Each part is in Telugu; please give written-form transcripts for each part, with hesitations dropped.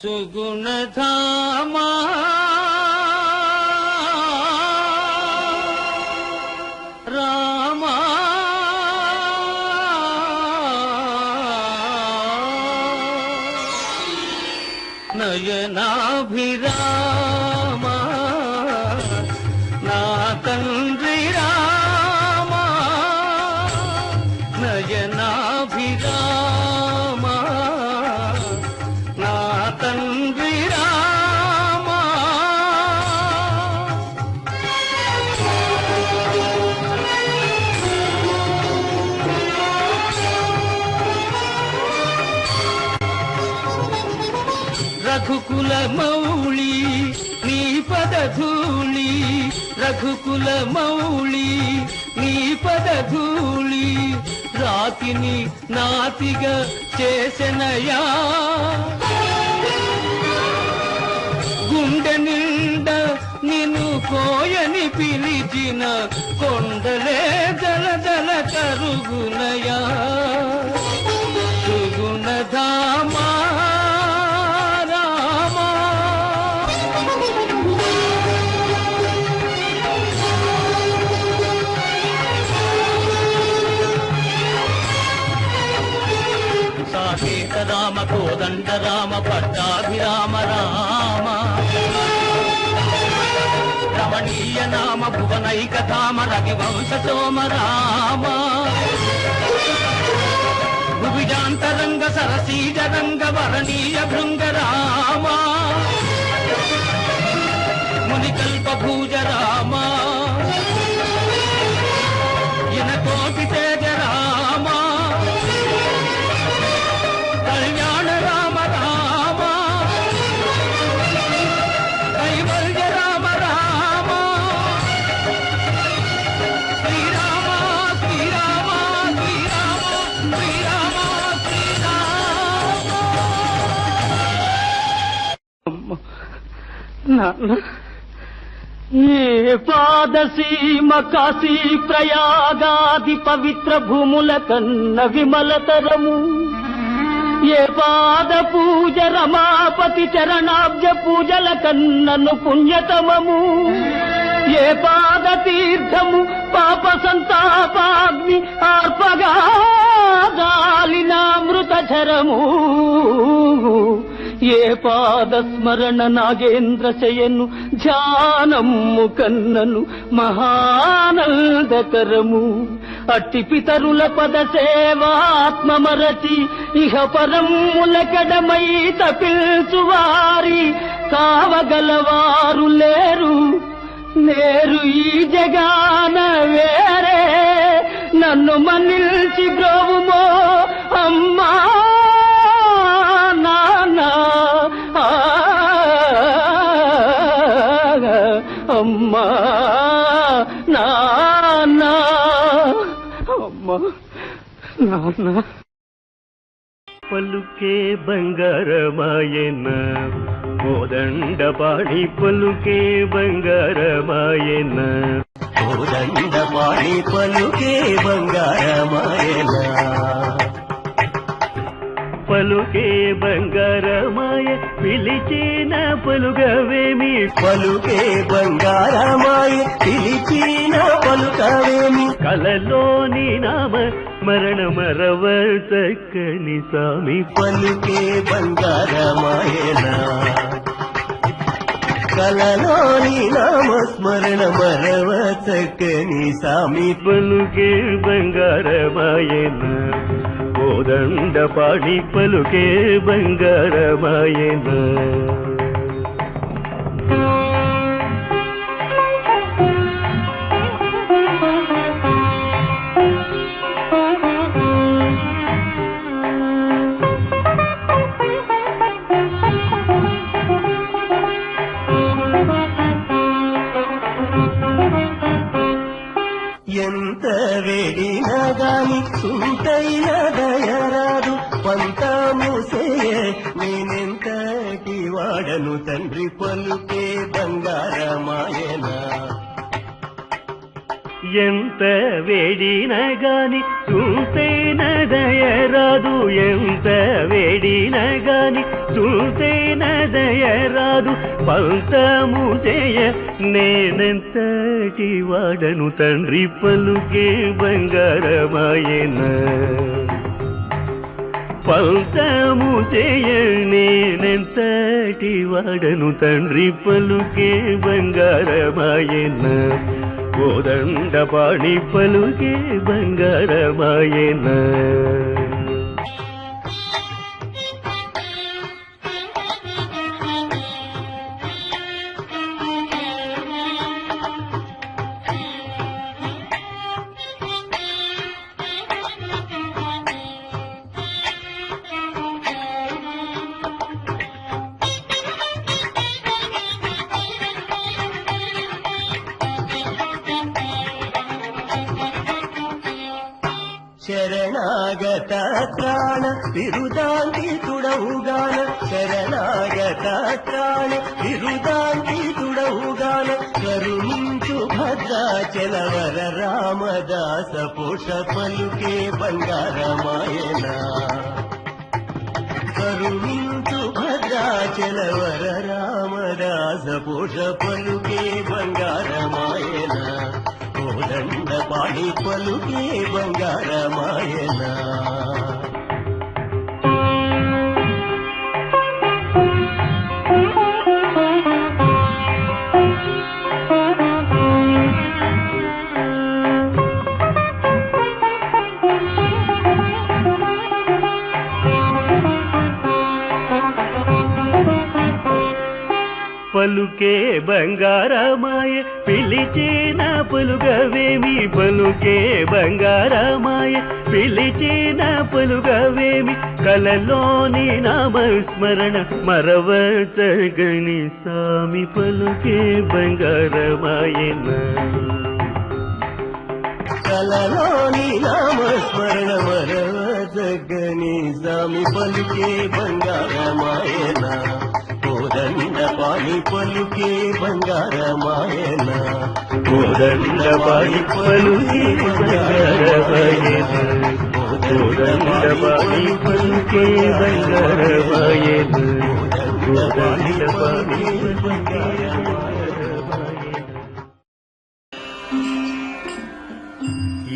సుగుణధామా రామా నయనాభిరామా నా తండ్రి రామా నయనాభిరామా నా తండ్రి రామా రఘుకుల మౌళి నీ పదధూళి రఘుకుల మౌళి నీ పదధూళి రాతిని నాతిగా చేసెనయా గుండె నిండ నిన్ను కోయని పిలిచిన కొండలే దళదళ కరుగునయా సుగుణధామా సాకేత రామ కోదండ రామ పట్టాభిరామ రామ రమణీయ నామ భువనైక ధామ రవివంశ సోమ రామ భువిజాంతరంగ సరసీజరంగ వరణీయ భృంగ రామ మునికల్ప భూజ రామ ఇనకోటి తేజ రామ కళ్యాణ రామ రామ కైవల్య రామ రామ శ్రీరామ శ్రీరామ శ్రీరామ శ్రీరామ శ్రీరామ నాన్న ఏ పాదసీమ కాశీ ప్రయాగాది పవిత్ర భూముల కన్న విమలతరము ఏ పాద పూజ రమాపతి చరణాబ్జ పూజల కన్నను పుణ్యతమము ఏ పాద తీర్థము పాప సంతాపాగ్ని ఆర్పగా గాలినామృతరము ఏ పాద స్మరణ నాగేంద్ర శయను ధ్యానము కన్నను మహానందకరము అట్టి పితరుల పద సేవాత్మమరచి ఇహ పరములకడమై తపిల్చువారి కావగలవారు లేరు లేరు ఈ జగాన వేరే నన్ను మన్నిల్చి బ్రోవుమో అమ్మా నాన్న అమ్మా నాన్న అమ్మా నాన్న పలుకే బంగారమాయన కోదండపాణి పలుకే బంగారమాయన కోదండపాణి పలుకే బంగారమాయన పలుకే బంగారమాయ పిలిచిన పలుకవేమి పలుకే బంగారమాయ పిలిచిన పలుకవేమి కలలోని నామ మరణ మరవ చక్కని స్వామి పలుకే బంగారమాయన కలలోని నామ స్మరణ మరవ చక్కని స్వామి పలుకే బంగారమాయన కోదండపాణి పలుకే బంగారమాయన ఎంత వేడినా గాని సుంటైన దయరాదు పంతముసేయ నేనెంతటి వాడను తండ్రి పలుకే బంగారమాయన ఎంత వేడిన గాని చూస్తేన దయరాదు ఎంత వేడిన గాని చూసేన దయరాదు పంతము చేయ నేనెంతటి వాడను తండ్రి పలుకే బంగారమాయన పంతము చేయ నేనెంతటి వాడను తండ్రి పలుకే బంగారమాయన కోదండపాణి పలుకే బంగారమాయన శరణాగత త్రాణ బిరుదాంతి తుడవుగాన శరణాగత త్రాణ బిరుదాంతి తుడవుగాన కరుణించు భద్రాచలవర రామదాస పోష పలుకే బంగారమాయన కరుణించు భద్రాచలవర రామదాస పోష పలుకే బంగారమాయన కోదండపాణి పలుకే బంగారమాయన పలుకే బంగారమాయ పిలిచిన పలుగవేమి పలుకే బంగారమాయ పిలిచిన పలుగవేమి కలలోని నామస్మరణ మరవతగని స్వామి పలుకే బంగారమాయన కలలోని నామస్మరణ మరవతగని స్వామి పలుకే బంగారమాయన కోదండపాణి పలుకే బంగారమాయన కోదండపాణి పలుకే బంగారమాయన కోదండపాణి పలుకే బంగారమాయన కోదండపాణి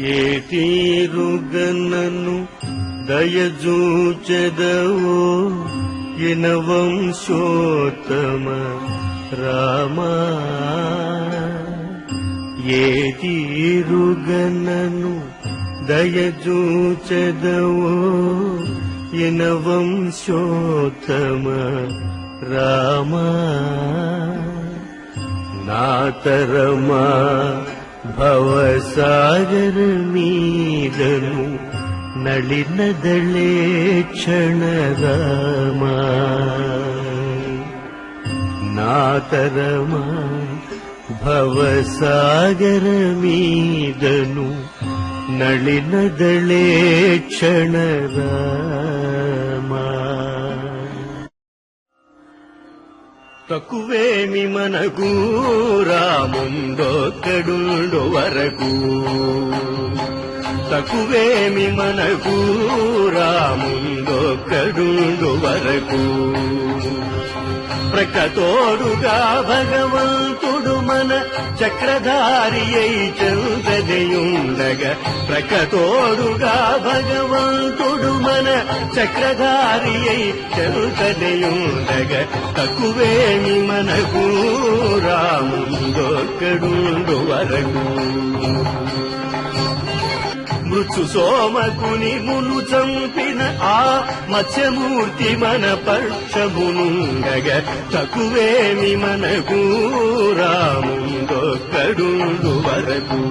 ఏ తీరుగనను దయజూచెదవో వంశోత్తమ రామా ఏ తీరుగనను దయజూచెదవో వంశోత్తమ రామా నాతరమా భవసాగర మీదను నళినదళే క్షణరామా నాతరమా భవసాగర మీదను నళినదళే క్షణరామా తక్కువేమి మనకు రాముండొక్కడుండు వరకు తక్కువేమి మనకు రాముండొక్కడుండు వరకు ప్రకతోడుగా భగవంతుడు మన చక్రధారి అయి చంద్రదయుండగా ప్రకతోడుగా భగవంతుడు మన చక్రధారి అయి చంద్రదయుండగా తక్కువేమి మనకు రాముండొక్కడుండు వరకు మృత్యు సోమకుని మును చంపిన ఆ మత్స్యమూర్తి మన పక్షమునుండగ తక్కువేమి మనకు రాముండొక్కడుండు వరకు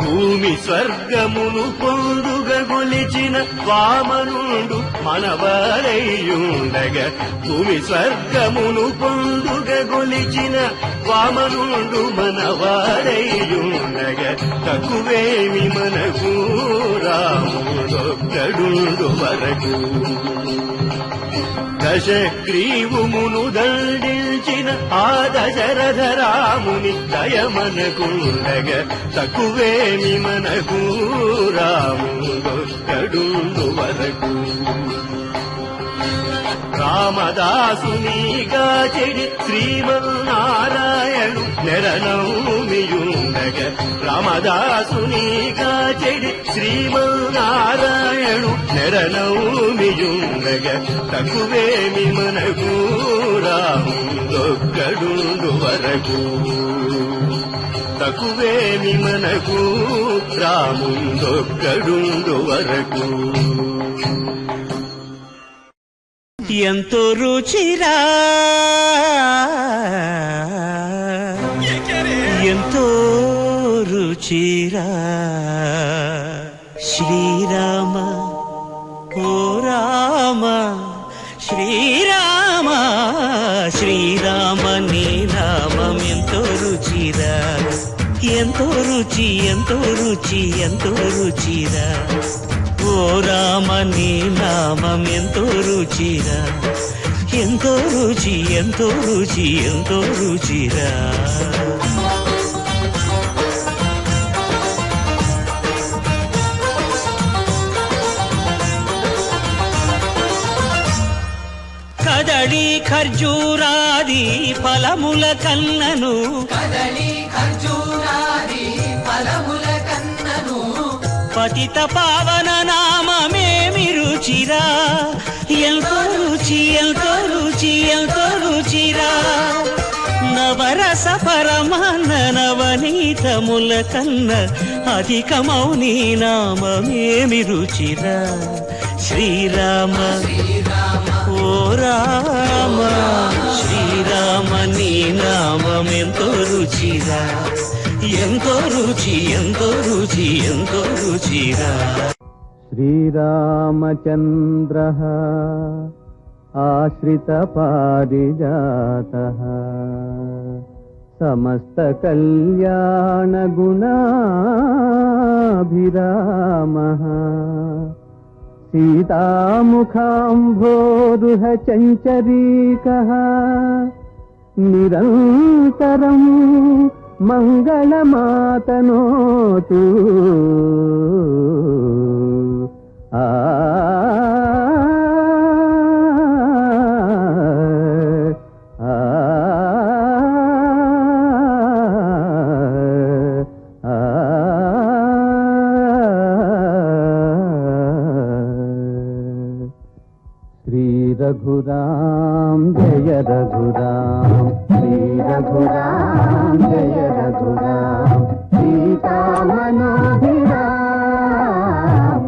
భూమి స్వర్గమును పొందుగా గొలిచిన వామనుండు మనవారయ్యుండగ భూమి స్వర్గమును పొందుగా గొలిచిన వామనుండు మనవారయ్యుండగ తక్కువేమి మనకు రాముడొక్కడుండు వరకు దశగ్రీవుమును దండి పెంచిన ఆ దశరథ రాముని దయమనకుండగ తక్కువేమి మనకు రాముడొక్కడుండు వరకు రామదాసునిగా చెడి శ్రీమన్నారాయణు నెరనౌమియుండగ రామదాసునిగా చెడి శ్రీమన్నారాయణు నెరనౌమియుండగ తక్కువేమి మనకు రాముడొక్కడుండు వరకు తక్కువేమి మనకు రాముడొక్కడుండు వరకు ఎంతో రుచిరా ఎంతో రుచిరా శ్రీరామ ఓ రామ శ్రీరామ శ్రీరామ నీ నామం ఎంతో రుచిరా ఎంతో రుచి ఎంతో రుచి ఎంతో రుచిరా ఓ రామ నీ నామం ఎంతో రుచిరా ఎంతో రుచి ఎంతో రుచి ఎంతో రుచిరా కదళి ఖర్జూరాది ఫలముల కన్నను పతిత పావన నామమేమి రుచిరా ఎంతో రుచి ఎంతో రుచి ఎంతో రుచిరా నవరస పరమాన్న నవనీతముల కన్న అధికమౌ నీ నామమేమి రుచిరా శ్రీరామ ఓ రామ శ్రీరామ నీ నామం ఎంతో రుచిరా ఎంతో రుచి ఎంతో రుచి ఎంతో రుచిరా శ్రీరామచంద్రః ఆశ్రిత పారిజాతః సమస్త కళ్యాణ గుణాభిరామః సీతాముఖాంభోరుహ చంచరీకః నిరంతరం మంగళమాతనోతు ఆ శ్రీ రఘురాం జయ రఘురాం శ్రీ రఘురాం జయ రఘురాం సీతామనోభిరాం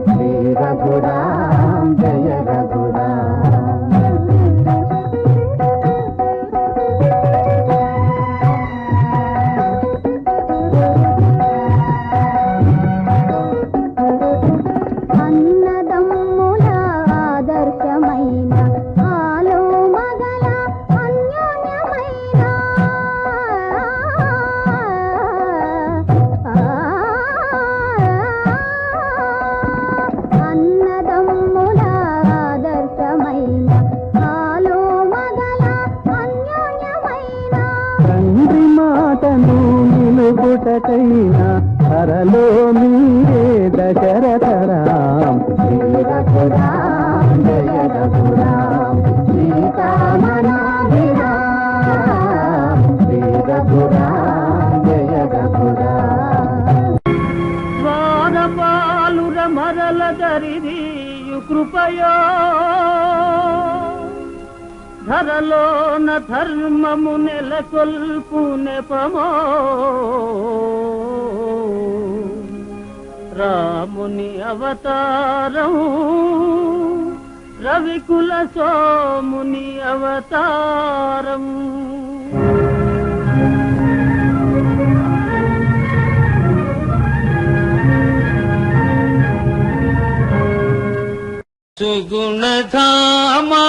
శ్రీ రఘురాం జయ రఘురాం అన్నదమ్ముల ఆదర్శమైన ఆలో మగల అన్యోన్యమైన అన్నదమ్ముల ఆదర్శమైన ఆలో మగల అన్యోన్యమైన తండ్రి మాటను నిలుపుటకైనా హరలో మీరే దశరథరాం శ్రీ రఘురాం జయ రఘురాం సీతామనోభిరాం శ్రీ రఘురాం జయ రఘురాం ద్వారపాలుర మరల దరిదీయు కృపయో ధరలోన ధర్మము నెలకొల్పు నెపమో రాముని అవతారం రవికుల సోముని అవతారం సుగుణధామా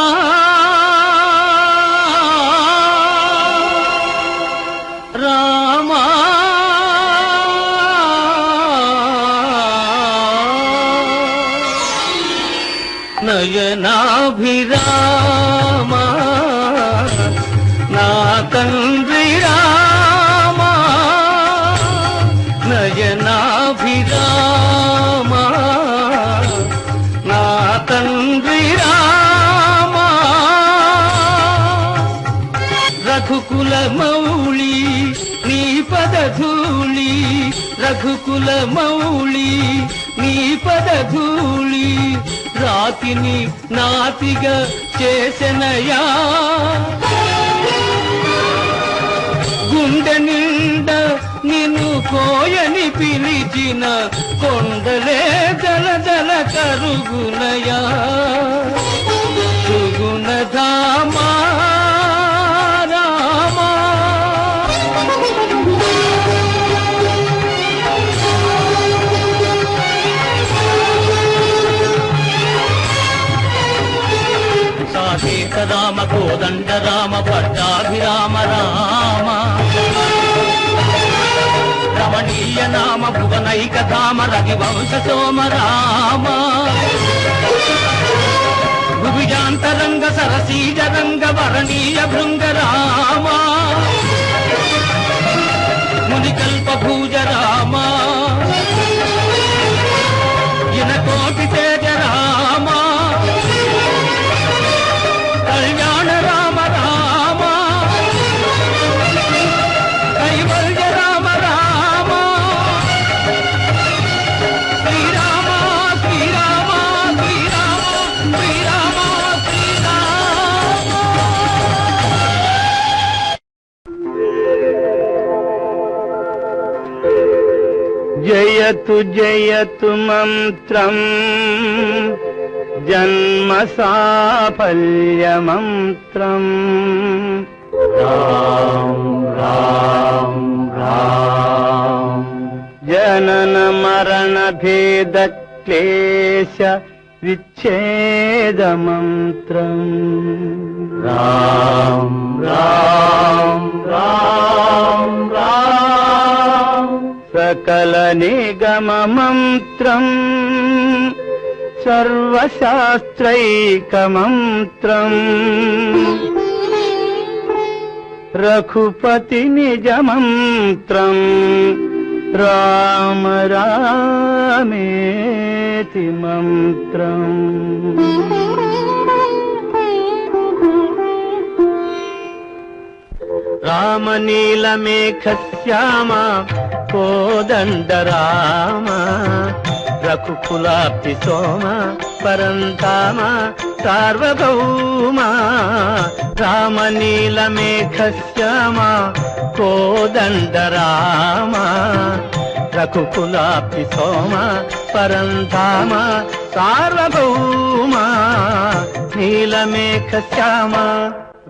రామా నయనాభిరామ నా నా తండ్రి రామా నయనాభిరామా నా తండ్రి రామా రఘుకుల మౌళి నీ పదధూళి రఘుకుల మౌళి నీ పదధూళి రాతిని నాతిగా చేసెనయా గుండె నిండ నిన్ను కోయని పిలిచిన కొండలే దళదళ కరుగునయా సుగుణధామా రామా సాకేత రామ కోదండ రామ పట్టాభిరామ రామ రమణీయ నామ భువనైక ధామ రవివంశ సోమ రామ భువిజాంతరంగ సరసీజరంగ వరణీయ భృంగ రామ మునికల్ప భూజ రామ ఇనకోటి తేజ రామ కళ్యాణ రామ రామ కైవల్య రామ రామ శ్రీరామ శ్రీరామ శ్రీరామ శ్రీరామ శ్రీరామ జయతు జయతు మంత్రం జన్మ సాఫల్య మంత్రం రామ్ రామ్ రామ్ జనన మరణ భేద క్లేశ విచ్ఛేద మంత్రం రామ్ రామ్ రామ్ రామ్ సకల నిగమ మంత్రం సర్వశాస్త్రైక మంత్రం రఘుపతి నిజ మంత్రం రామ రామేతి మంత్రం రామ నీలమేఘ శ్యామ కోదండ రామ రఘుకులాప్తి సోమ పరంధామ సార్వభౌమ రామ నీలమేఘ శ్యామ కోదండ రామ రఘుకులాప్తి సోమ పరంధామ సార్వభౌమ నీలమేఘ శ్యామ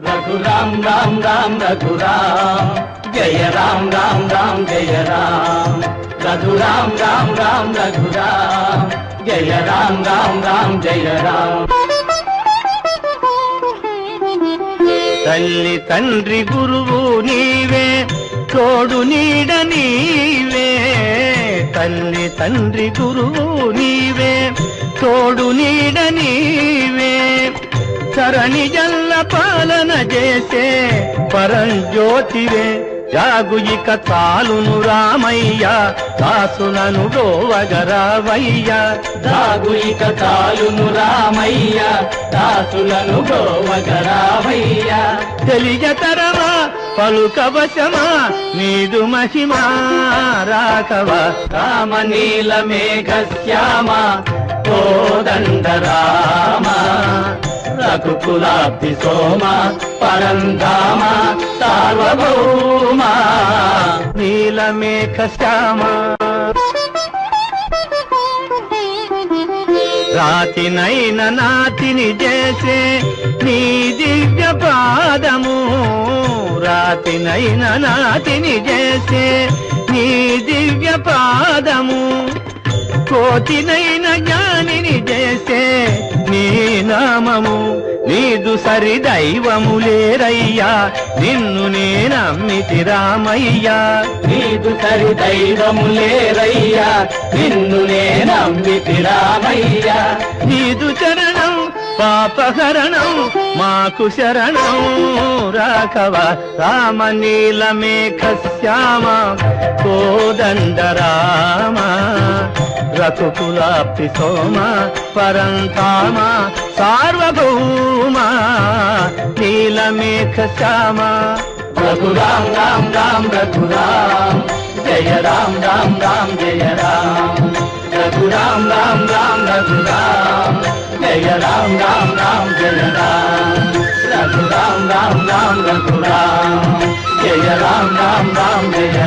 రఘురామ్ రామ్ రామ్ రఘురామ్ జయ రామ్ రామ్ రామ్ జయ రామ్ రఘురామ్ రామ్ రామ్ రఘురామ్ జయ రామ్ రామ్ రామ్ జయ రామ్ తల్లి తండ్రి గురువు నీవే తోడు నీడ నీవే తల్లి తండ్రి గురువు నీవే తోడు నీడ నీవే చరణి జల్ల పాలన చేసే పరంజ్యోతివే జాగు ఇక చాలును రామయ్య దాసులను గోవగరావయ్య జాగు ఇక చాలును రామయ్య దాసులను గోవగరావయ్య తెలియతరమా పలుకవశమా నీదు మహిమా రాఘవ రామ నీల మేఘ శ్యామ కోదండ రామ రఘుకులాబ్ధి సోమ పరంధామ సార్వభౌమ నీలమేఘ శ్యామ రాతినైన నాతిని చేసే నీ దివ్య పాదము రాతినైన నాతిని చేసే నీ దివ్య పాదము కోటినైన జ్ఞానిని చేసే నీ నామము నీదు సరి దైవము లేరయ్యా నిన్ను నేనమ్మితి రామయ్యా నీదు సరి దైవము లేరయ్యా నిన్ను నేనమ్మితి రామయ్యా నీదు చరణం పాపహరణం మాకు శరణం రాఘవ రామ నీలమేఘ శ్యామ కోదండ రామ రఘుకులాప్తి సోమ పరంధామ సార్వభౌమ నీలమేఘ శ్యామ రఘురాం రామ్ రామ్ రఘురాం జయ రామ్ రామ్ రామ్ జయ రామ్ రఘురాం రామ్ రామ్ రఘురాం జయ రామ్ రామ్ రామ్ జయ రామ్ రఘురాం రామ్ రామ్ రఘురాం జయ రామ్ రామ్ రామ్ జయ